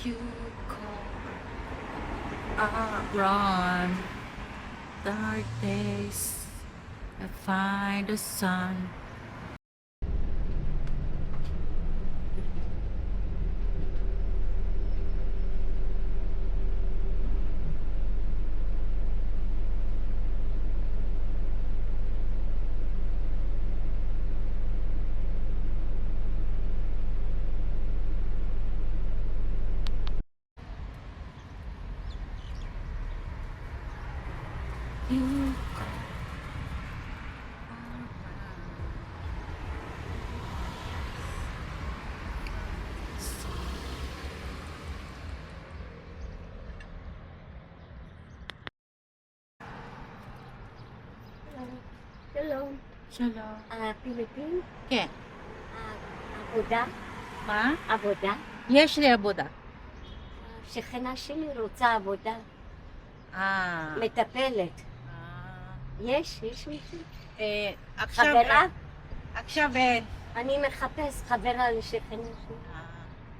You run dark days, I find the sun. You Hello. Shalom. Philippine? כן. עבודה? מה? עבודה? יש לי עבודה. שכנה שלי רוצה עבודה. מטפלת. יש מישהו? עכשיו חברה? עכשיו אין. אני מחפש חברה לשכנה שלי.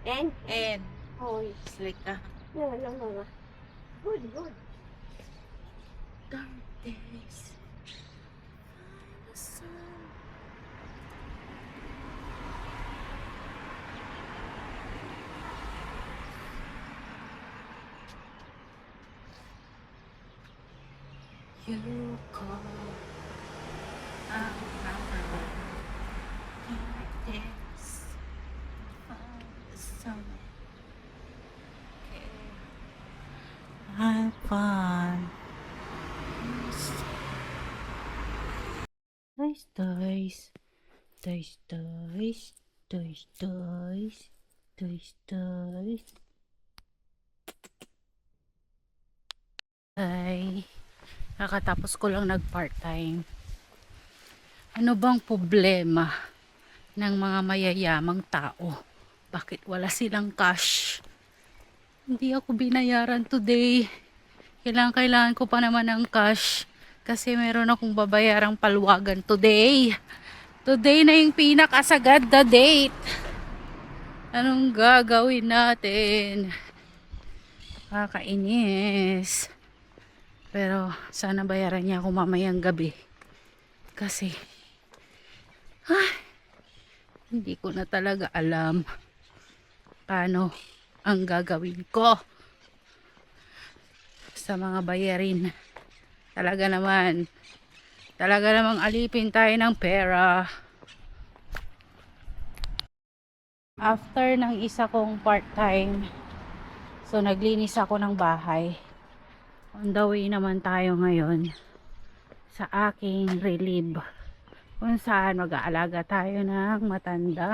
אין? אין. אוי. סליחה. לא נורא. גוד. Dark days. The sun. You call out dark days. The sun. Have fun. Toys. Ay, kakatapos ko lang nag-part-time. Ano bang problema ng mga mayayamang tao? Bakit wala silang cash? Hindi ako binayaran today. Kailangan ko pa naman ng cash kasi meron akong babayarang paluwagan today. Today na yung pinakasagad na date. Anong gagawin natin? Kakainis. Pero sana bayaran niya ako mamayang gabi. Kasi hindi ko na talaga alam paano ang gagawin ko sa mga bayarin. Talaga namang alipin tayo ng pera. After ng isa kong part-time, so naglinis ako ng bahay. On the way naman tayo ngayon sa aking relief, kung saan mag-aalaga tayo ng matanda.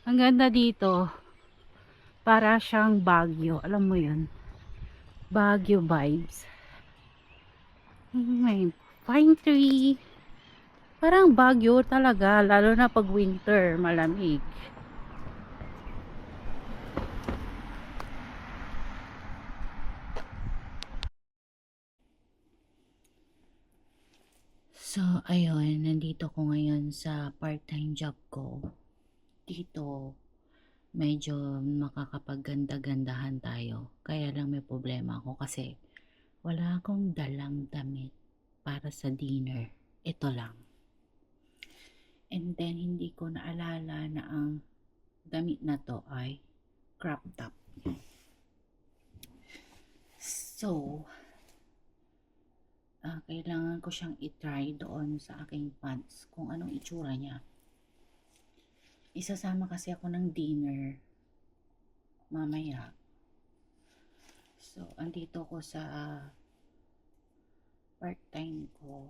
Ang ganda dito, para siyang Baguio, alam mo yun, Baguio vibes. May pine tree, parang Baguio talaga, lalo na pag winter, malamig. So, ayun, nandito ko ngayon sa part-time job ko. Dito, medyo makakapagganda-gandahan tayo. Kaya lang may problema ako kasi wala akong dalang damit para sa dinner. Ito lang. And then, hindi ko naalala na ang damit na to ay crop top. So, kailangan ko siyang i-try doon sa aking pants kung anong itsura niya. Isasama kasi ako ng dinner mamaya. So, andito ko sa part-time ko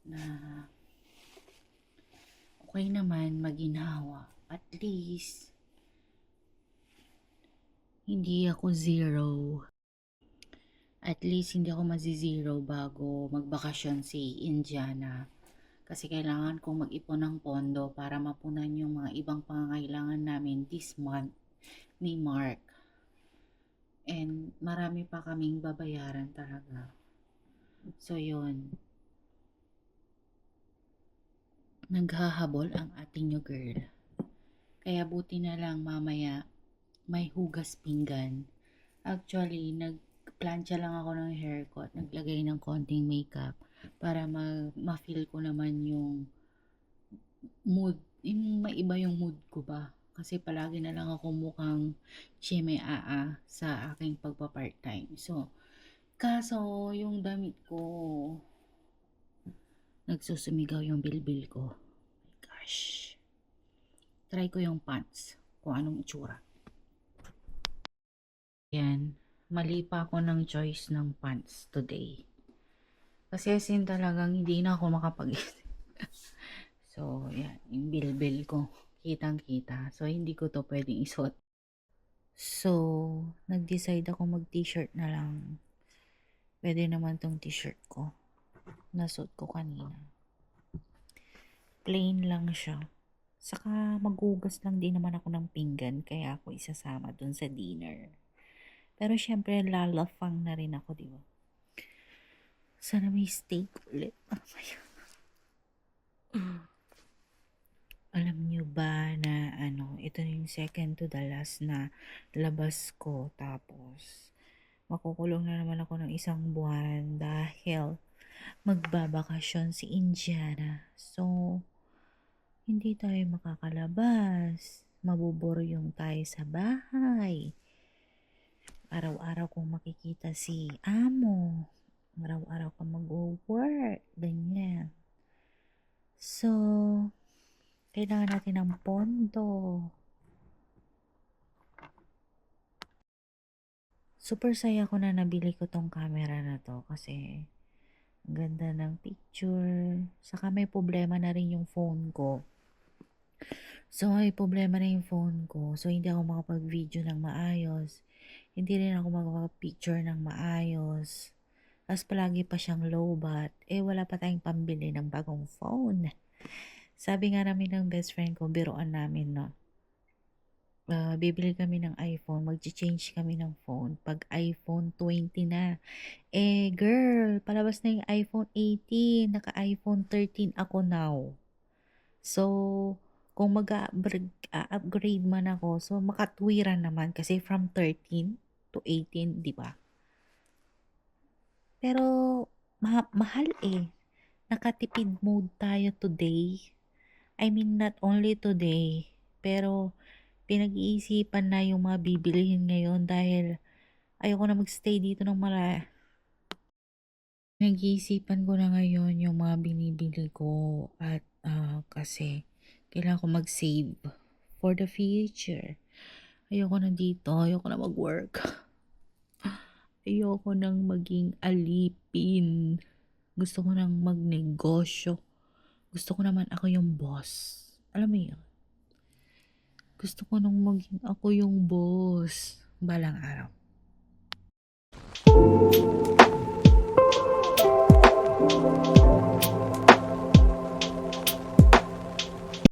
na okay naman maginhawa. At least, hindi ako zero. At least, hindi ako mazi-zero bago magbakasyon si Indiana. Kasi kailangan kong mag-ipon ng pondo para mapunan yung mga ibang pangangailangan namin this month ni Mark. And marami pa kaming babayaran talaga. So yun, naghahabol ang ating new girl. Kaya buti na lang mamaya may hugas pinggan. Actually, nagplancha lang ako ng hair ko at naglagay ng konting makeup para ma-feel ko naman yung mood, yung maiba yung mood ko ba. Kasi palagi na lang ako mukhang chime-aa sa aking pagpa-part-time. So, kaso yung damit ko, nagsusumigaw yung bilbil ko. My gosh. Try ko yung pants, kung anong itsura. Yan, mali pa ako ng choice ng pants today. Kasi sin talagang hindi na ako makapag-isip. So, yan, yung bilbil ko, kitang-kita. So, hindi ko to pwedeng isuot. So, nag-decide ako mag-t-shirt na lang. Pwede naman tong t-shirt ko. Nasuot ko kanina. Plain lang siya. Saka maghugas lang din naman ako ng pinggan kaya ako isasama dun sa dinner. Pero syempre lalafang na rin ako, di ba? Sana may steak ulit. Oh my God. Alam nyo ba na ito yung second to the last na labas ko. Tapos makukulong na naman ako ng 1 buwan dahil magbabakasyon si Indiana. So, hindi tayo makakalabas. Mabuburyong tayo sa bahay. Araw-araw kong makikita si amo. Araw-araw ka mag-work. Ganyan. So, kailangan natin ng pondo. Super saya ko na nabili ko tong camera na to kasi ang ganda ng picture. Saka may problema na rin yung phone ko. So, may problema na yung phone ko. So, hindi ako makapag-video ng maayos. Hindi rin ako makapag-picture ng maayos. Tapos, palagi pa siyang lowbat. Wala pa tayong pambili ng bagong phone. Sabi nga namin ng best friend ko, biroan namin, no? Bibili kami ng iPhone. Mag-change kami ng phone. Pag iPhone 20 na. Girl, palabas na yung iPhone 18. Naka-iPhone 13 ako now. So, kung mag-upgrade man ako, so makatwiran naman kasi from 13 to 18, di ba? Pero mahal Nakatipid mode tayo today. I mean, not only today, pero pinag-iisipan na yung mga bibilihin ngayon dahil ayoko na magstay dito ng Nag-iisipan ko na ngayon yung mga binibili ko at kasi kailangan ko mag-save for the future. Ayoko na dito, ayoko na mag-work. Ayoko nang maging alipin. Gusto ko nang magnegosyo. Gusto ko naman ako yung boss. Alam mo yun? Gusto ko nang maging ako yung boss. Balang araw.